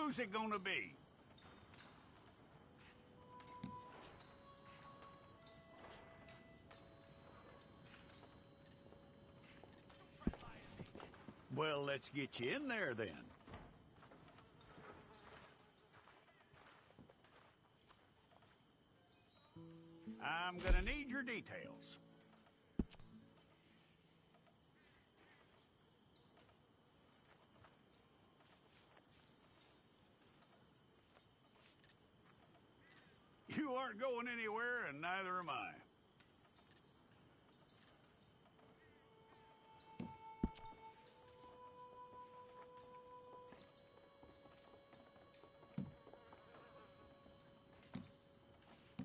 Who's it gonna be? Well, let's get you in there then. I'm gonna need your details. You aren't going anywhere, and neither am I.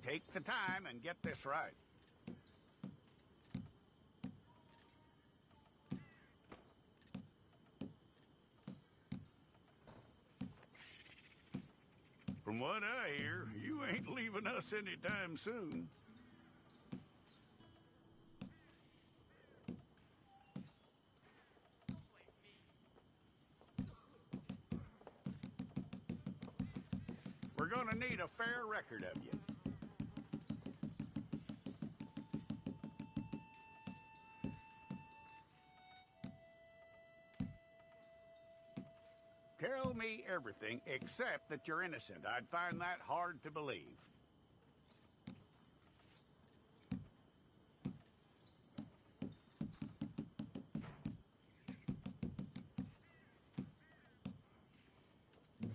Take the time and get this right. From what I hear, you ain't leaving us anytime soon. We're gonna need a fair record of you. Tell me everything except that you're innocent. I'd find that hard to believe.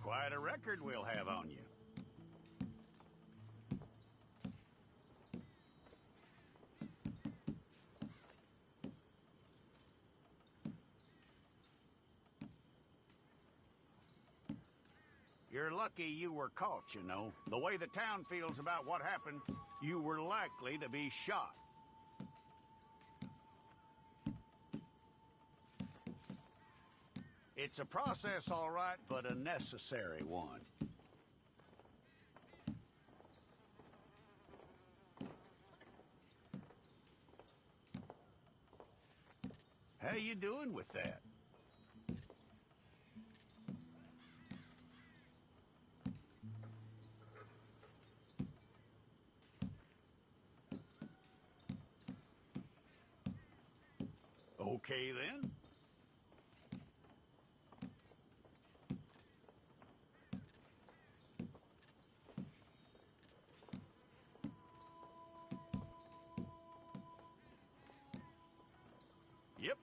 Quite a record we'll have on you. You're lucky you were caught, you know. The way the town feels about what happened, you were likely to be shot. It's a process, all right, but a necessary one. How you doing with that? Okay, then. Yep.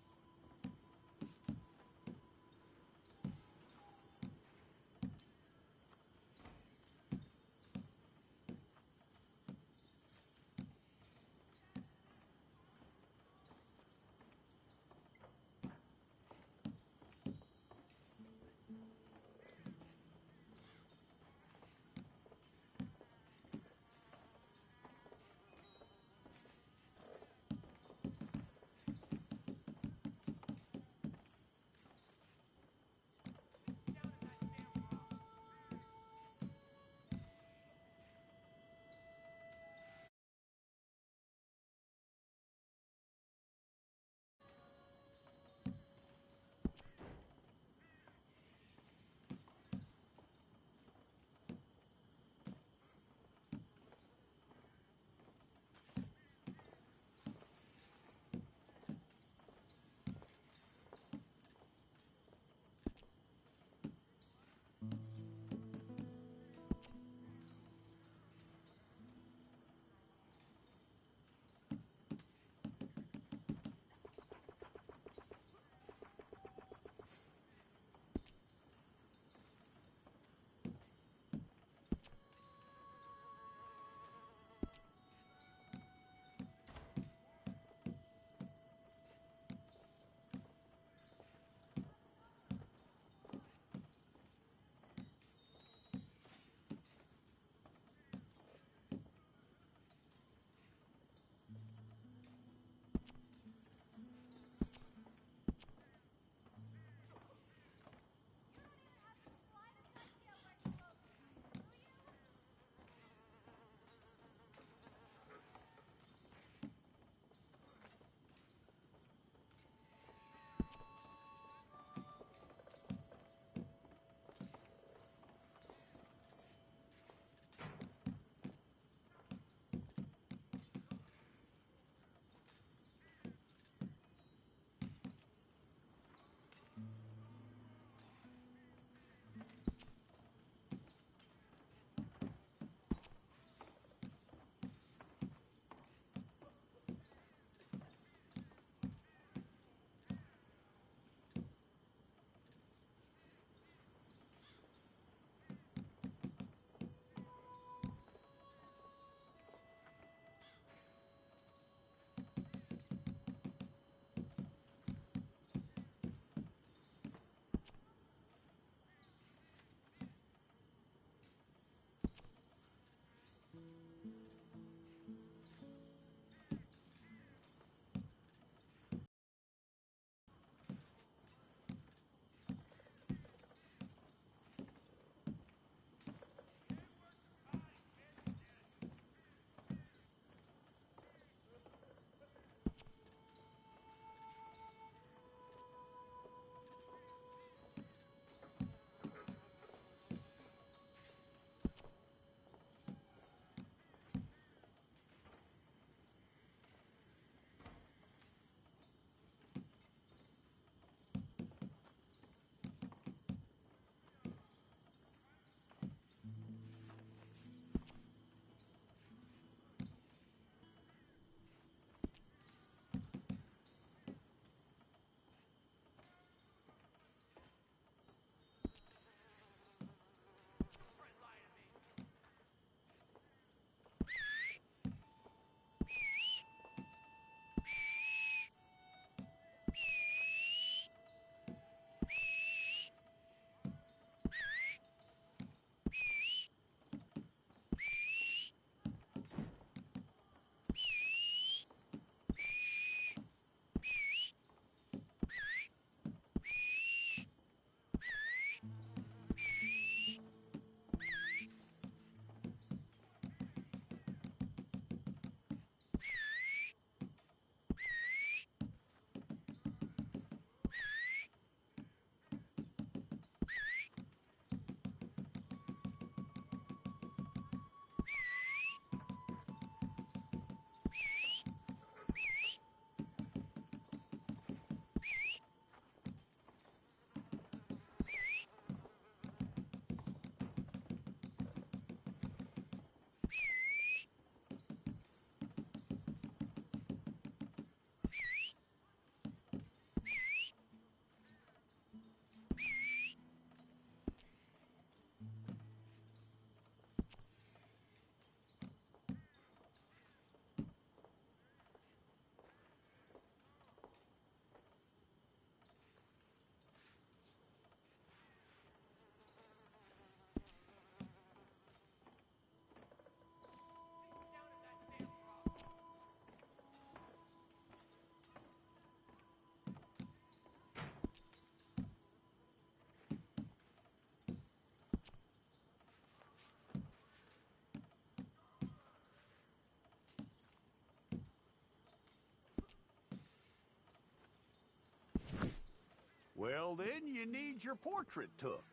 Well, then you need your portrait took.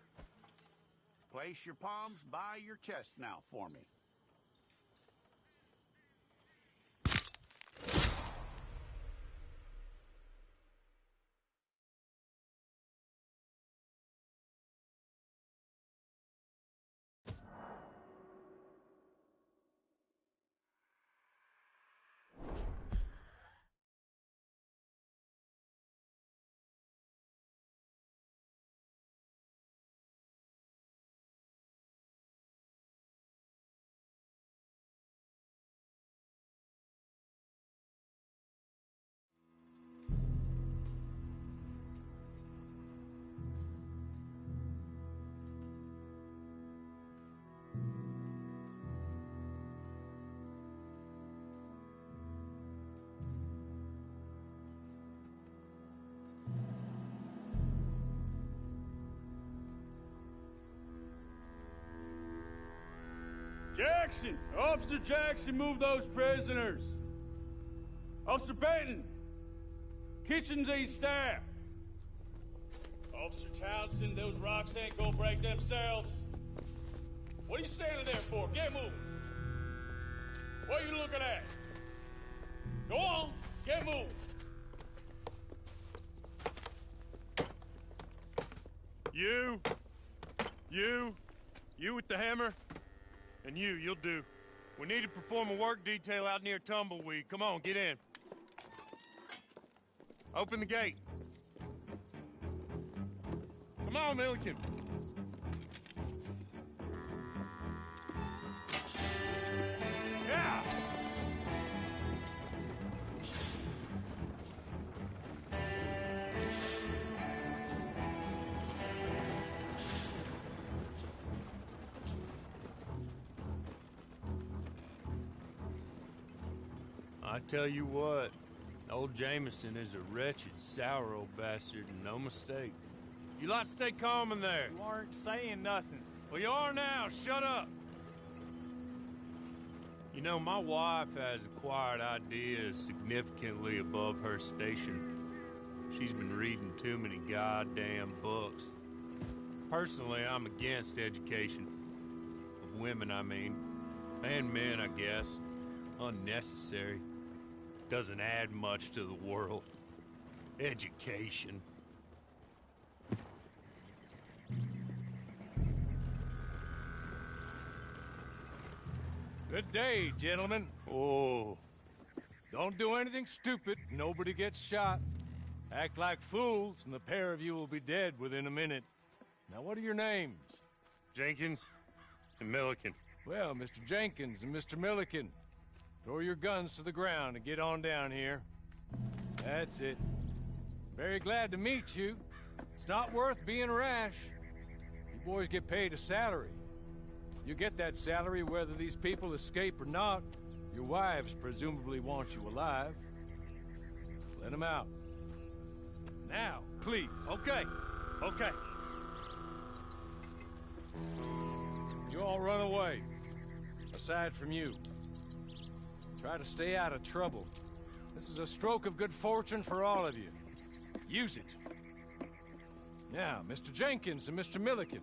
Place your palms by your chest now for me. Jackson! Officer Jackson, move those prisoners! Officer Benton! Kitchens ain't staffed! Officer Townsend, those rocks ain't gonna break themselves. What are you standing there for? Get moving! What are you looking at? Go on, get moving! You with the hammer? And you'll do. We need to perform a work detail out near Tumbleweed. Come on, get in. Open the gate. Come on, Milliken. Yeah! I tell you what, old Jameson is a wretched, sour old bastard, and no mistake. You lot stay calm in there. You aren't saying nothing. Well, you are now. Shut up. You know, my wife has acquired ideas significantly above her station. She's been reading too many goddamn books. Personally, I'm against education. Of women, I mean. And men, I guess. Unnecessary. Doesn't add much to the world. Education. Good day, gentlemen. Oh. Don't do anything stupid. Nobody gets shot. Act like fools, and the pair of you will be dead within a minute. Now, what are your names? Jenkins and Milliken. Well, Mr. Jenkins and Mr. Milliken, throw your guns to the ground and get on down here. That's it. Very glad to meet you. It's not worth being rash. You boys get paid a salary. You get that salary whether these people escape or not. Your wives presumably want you alive. Let them out. Now, please. Okay. You all run away. Aside from you. Try to stay out of trouble. This is a stroke of good fortune for all of you. Use it. Now, Mr. Jenkins and Mr. Milliken,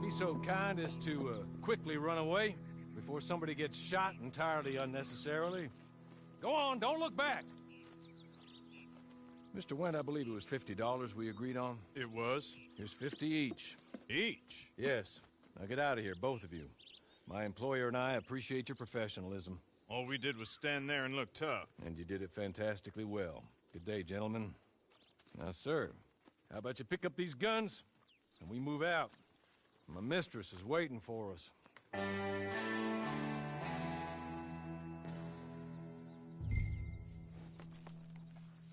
be so kind as to quickly run away before somebody gets shot entirely unnecessarily. Go on, don't look back. Mr. Wendt, I believe it was $50 we agreed on. It was. Here's 50 each. Each? Yes. Now get out of here, both of you. My employer and I appreciate your professionalism. All we did was stand there and look tough. And you did it fantastically well. Good day, gentlemen. Now, sir, how about you pick up these guns, and we move out? My mistress is waiting for us.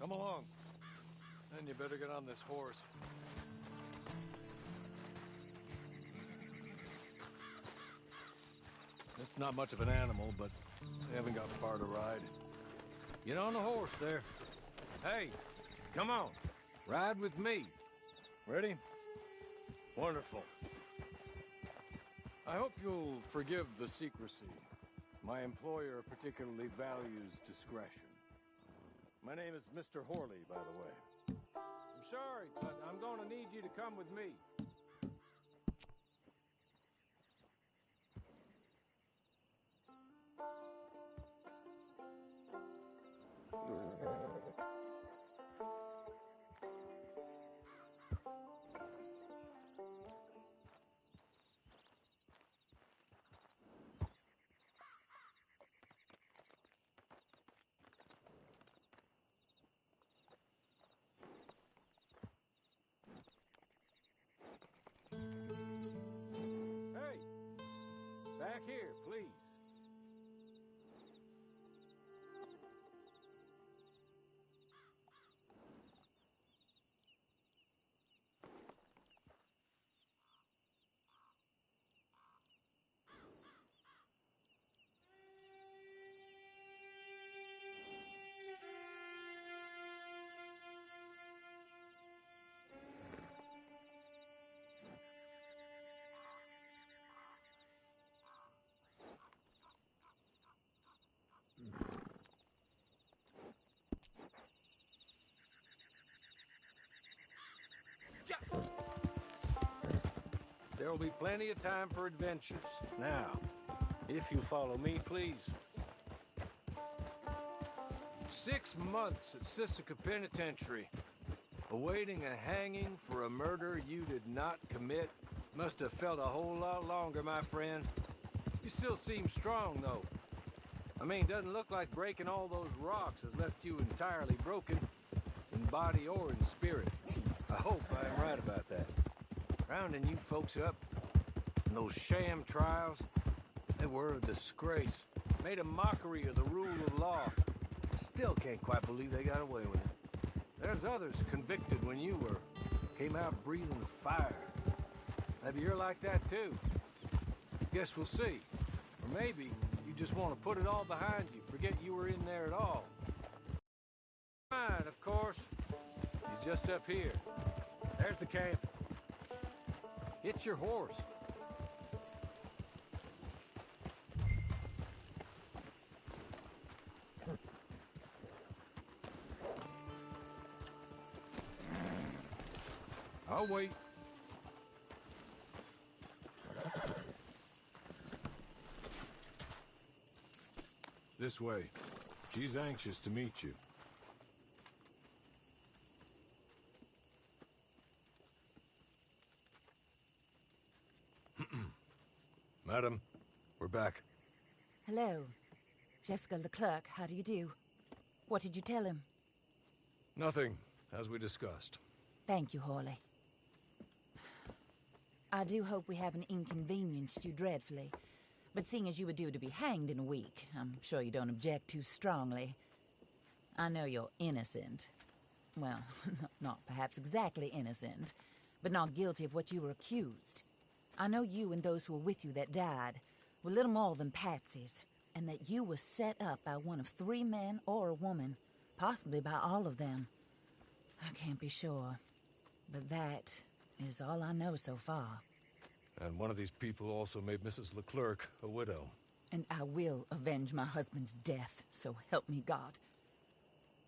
Come along. Then you better get on this horse. It's not much of an animal, but they haven't got far to ride. Get on the horse there. Hey, come on. Ride with me. Ready? Wonderful. I hope you'll forgive the secrecy. My employer particularly values discretion. My name is Mr. Horley, by the way. I'm sorry, but I'm gonna need you to come with me. Hey, back here, please. There will be plenty of time for adventures. Now, if you follow me, please. 6 months at Sisika Penitentiary, awaiting a hanging for a murder you did not commit. Must have felt a whole lot longer, my friend. You still seem strong, though. I mean, doesn't look like breaking all those rocks has left you entirely broken, in body or in spirit. I hope I am right about that. Rounding you folks up, and those sham trials, they were a disgrace. Made a mockery of the rule of law. I still can't quite believe they got away with it. There's others convicted when you were. Came out breathing fire. Maybe you're like that too. Guess we'll see. Or maybe you just want to put it all behind you, forget you were in there at all. Fine, of course. You're just up here. There's the camp. Get your horse. I'll wait. This way. She's anxious to meet you. Madam, we're back. Hello. Jessica Leclerc, how do you do? What did you tell him? Nothing, as we discussed. Thank you, Hawley. I do hope we haven't inconvenienced you dreadfully. But seeing as you were due to be hanged in a week, I'm sure you don't object too strongly. I know you're innocent. Well, not perhaps exactly innocent, but not guilty of what you were accused. I know you and those who were with you that died were little more than patsies, and that you were set up by one of 3 men or a woman, possibly by all of them. I can't be sure, but that is all I know so far. And one of these people also made Mrs. Leclerc a widow. And I will avenge my husband's death, so help me God.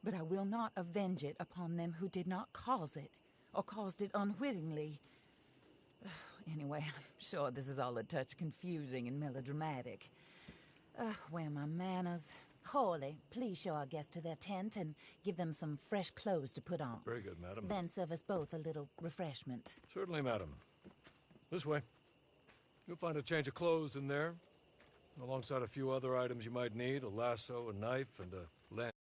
But I will not avenge it upon them who did not cause it, or caused it unwittingly. Anyway, I'm sure this is all a touch confusing and melodramatic. Where are my manners? Hawley, please show our guests to their tent and give them some fresh clothes to put on. Very good, madam. Then serve us both a little refreshment. Certainly, madam. This way. You'll find a change of clothes in there, alongside a few other items you might need, a lasso, a knife, and a lamp.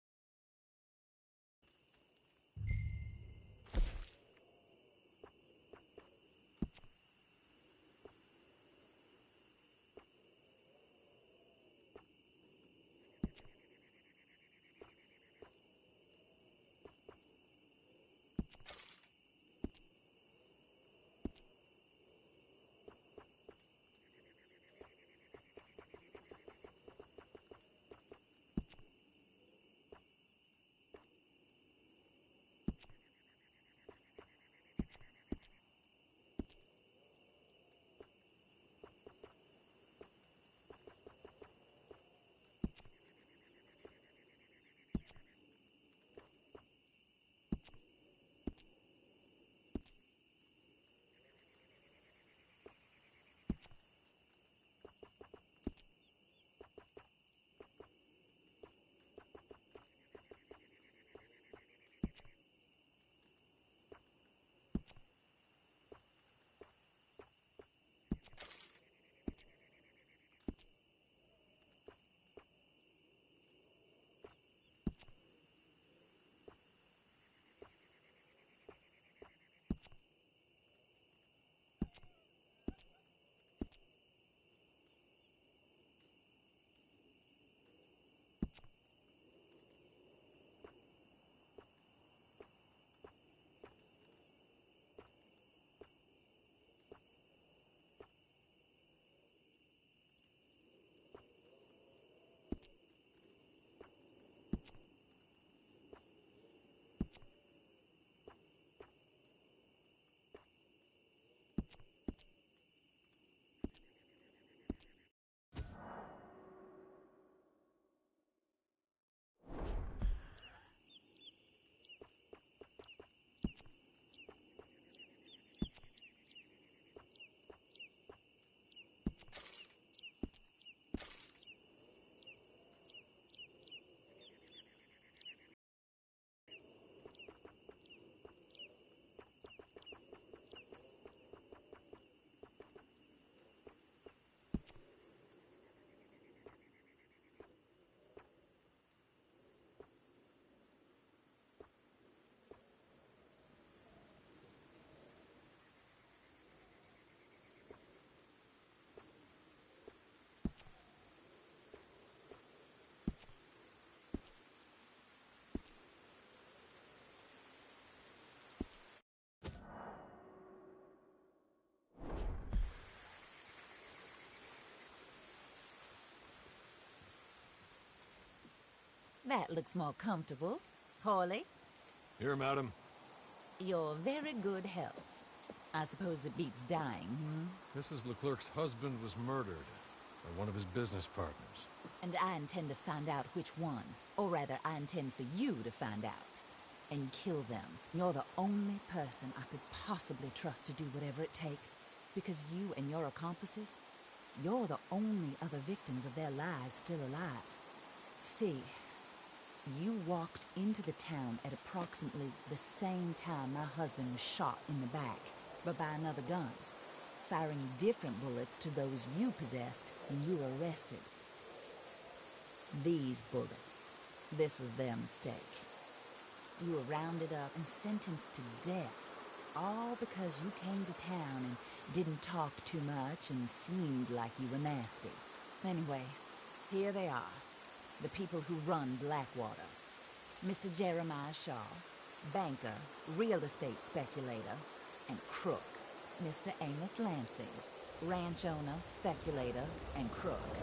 That looks more comfortable. Hawley, Here, madam. your very good health. I suppose it beats dying, Mrs. Leclerc's husband was murdered by one of his business partners. And I intend to find out which one. Or rather, I intend for you to find out. And kill them. You're the only person I could possibly trust to do whatever it takes. Because you and your accomplices, you're the only other victims of their lies still alive. See, you walked into the town at approximately the same time my husband was shot in the back, but by another gun, firing different bullets to those you possessed when you were arrested. These bullets, this was their mistake. You were rounded up and sentenced to death, all because you came to town and didn't talk too much and seemed like you were nasty. Anyway, here they are, the people who run Blackwater. Mr. Jeremiah Shaw, banker, real estate speculator, and crook. Mr. Amos Lansing, ranch owner, speculator, and crook.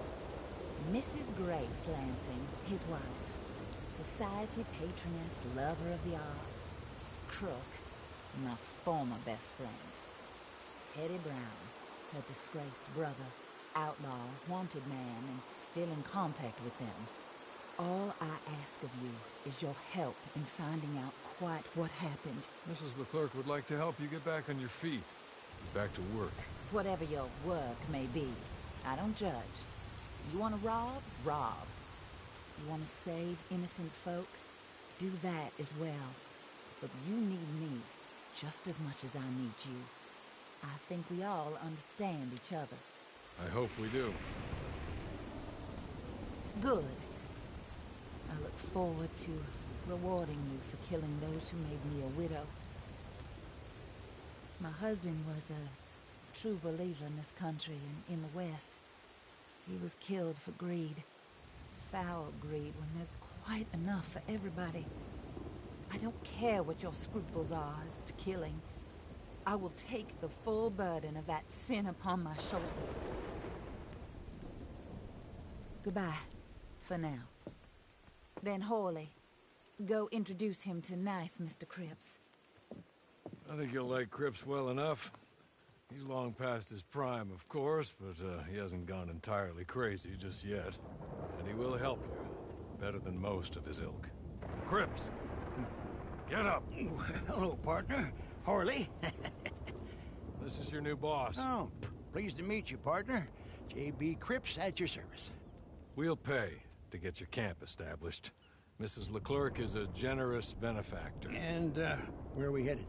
Mrs. Grace Lansing, his wife, society patroness, lover of the arts, crook, my former best friend. Teddy Brown, her disgraced brother, outlaw, wanted man, and still in contact with them. All I ask of you is your help in finding out quite what happened. Mrs. Leclerc would like to help you get back on your feet. Back to work. Whatever your work may be, I don't judge. You want to rob? Rob. You want to save innocent folk? Do that as well. But you need me just as much as I need you. I think we all understand each other. I hope we do. Good. I look forward to rewarding you for killing those who made me a widow. My husband was a true believer in this country and in the West. He was killed for greed. Foul greed when there's quite enough for everybody. I don't care what your scruples are as to killing. I will take the full burden of that sin upon my shoulders. Goodbye, for now. Then Hawley, go introduce him to nice Mr. Cripps. I think you'll like Cripps well enough. He's long past his prime, of course, but he hasn't gone entirely crazy just yet. And he will help you, better than most of his ilk. Cripps! Get up! Hello, partner. Harley. This is your new boss. Oh, pleased to meet you, partner. J.B. Cripps at your service. We'll pay to get your camp established. Mrs. Leclerc is a generous benefactor. And, where are we headed?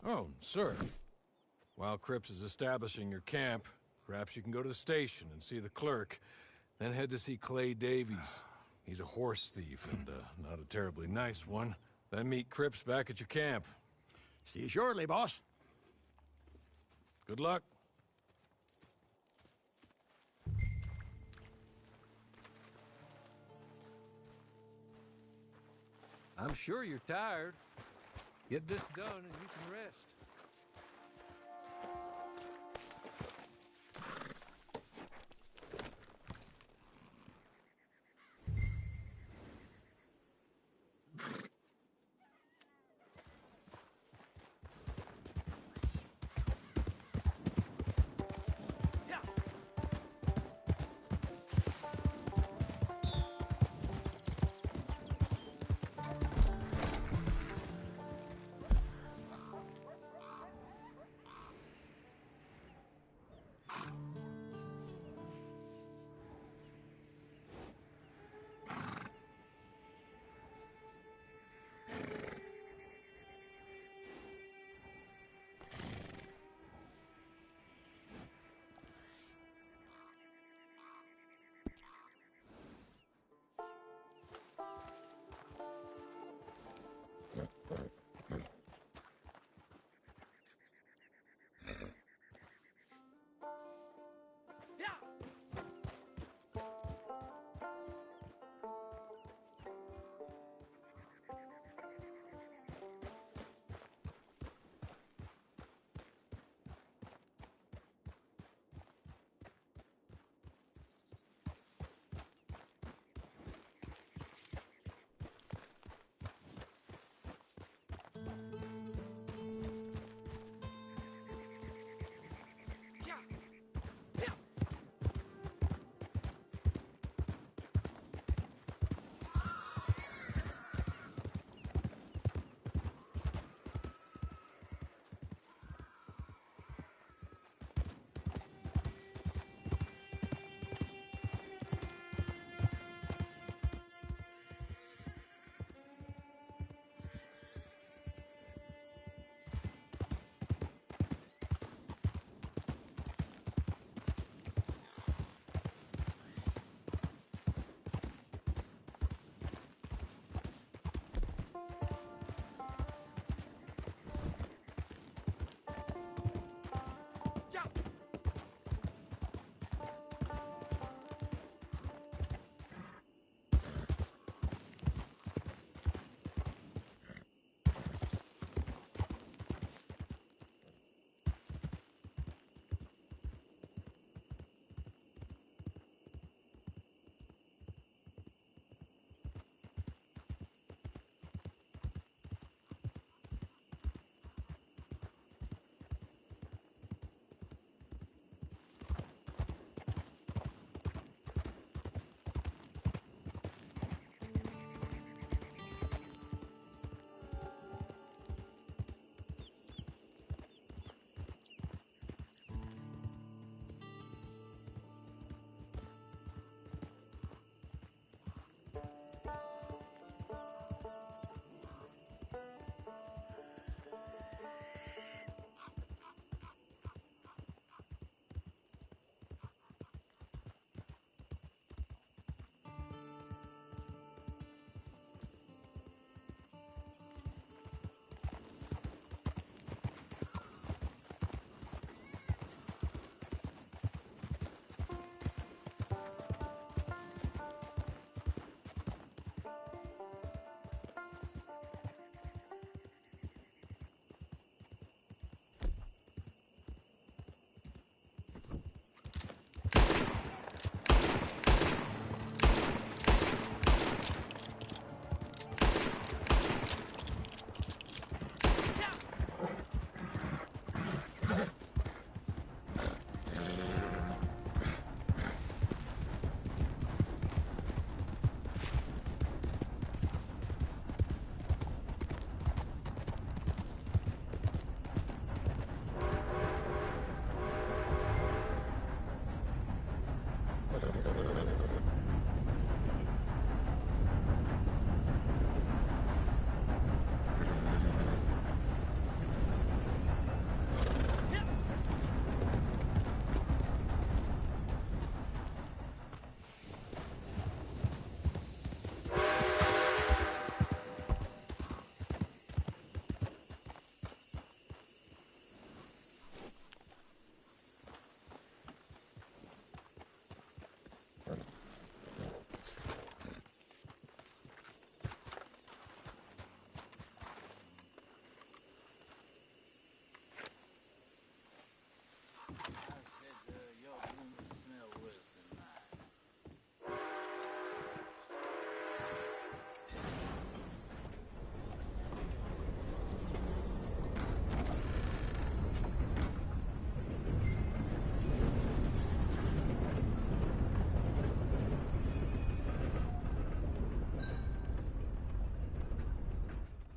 Oh, sir. While Cripps is establishing your camp, perhaps you can go to the station and see the clerk, then head to see Clay Davies. He's a horse thief and not a terribly nice one. Then meet Cripps back at your camp. See you shortly, boss. Good luck. I'm sure you're tired. Get this done and you can rest.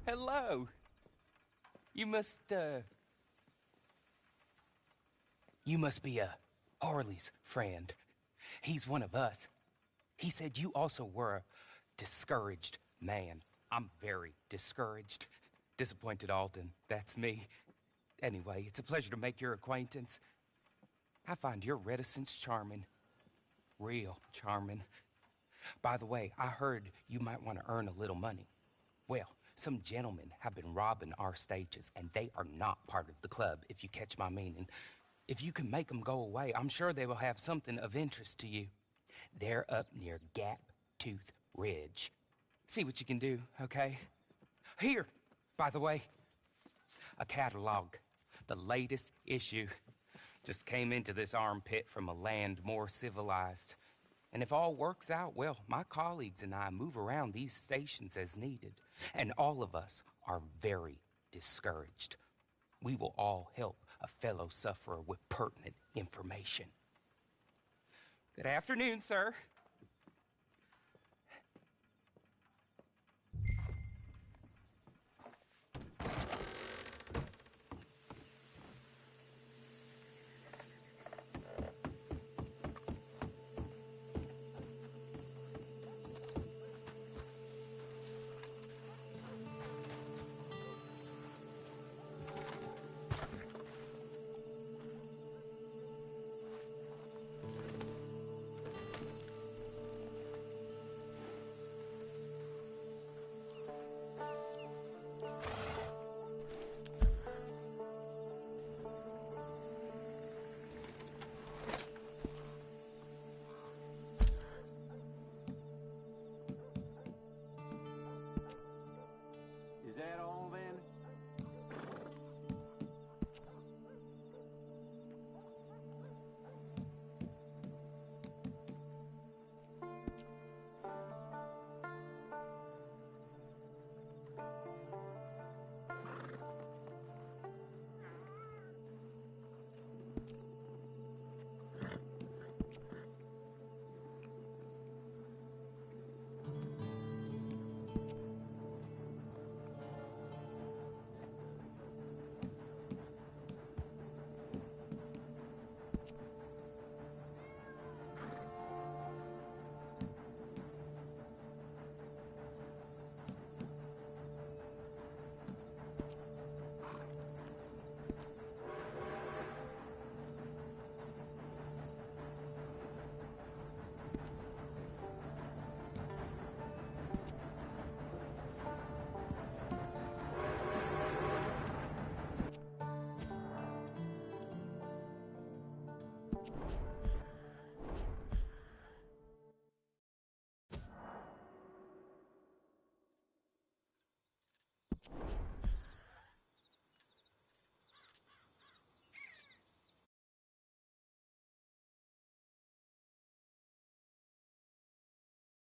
Hello. You must be Harley's friend. He's one of us. He said you also were a discouraged man. I'm very discouraged. Disappointed Alden, that's me. Anyway, it's a pleasure to make your acquaintance. I find your reticence charming. Real charming. By the way, I heard you might want to earn a little money. Well, some gentlemen have been robbing our stages, and they are not part of the club, if you catch my meaning. If you can make them go away, I'm sure they will have something of interest to you. They're up near Gap Tooth Ridge. See what you can do, okay? Here, by the way, a catalog. The latest issue. Just came into this armpit from a land more civilized. And if all works out, well, my colleagues and I move around these stations as needed. And all of us are very discouraged. We will all help a fellow sufferer with pertinent information. Good afternoon, sir. Is that all then?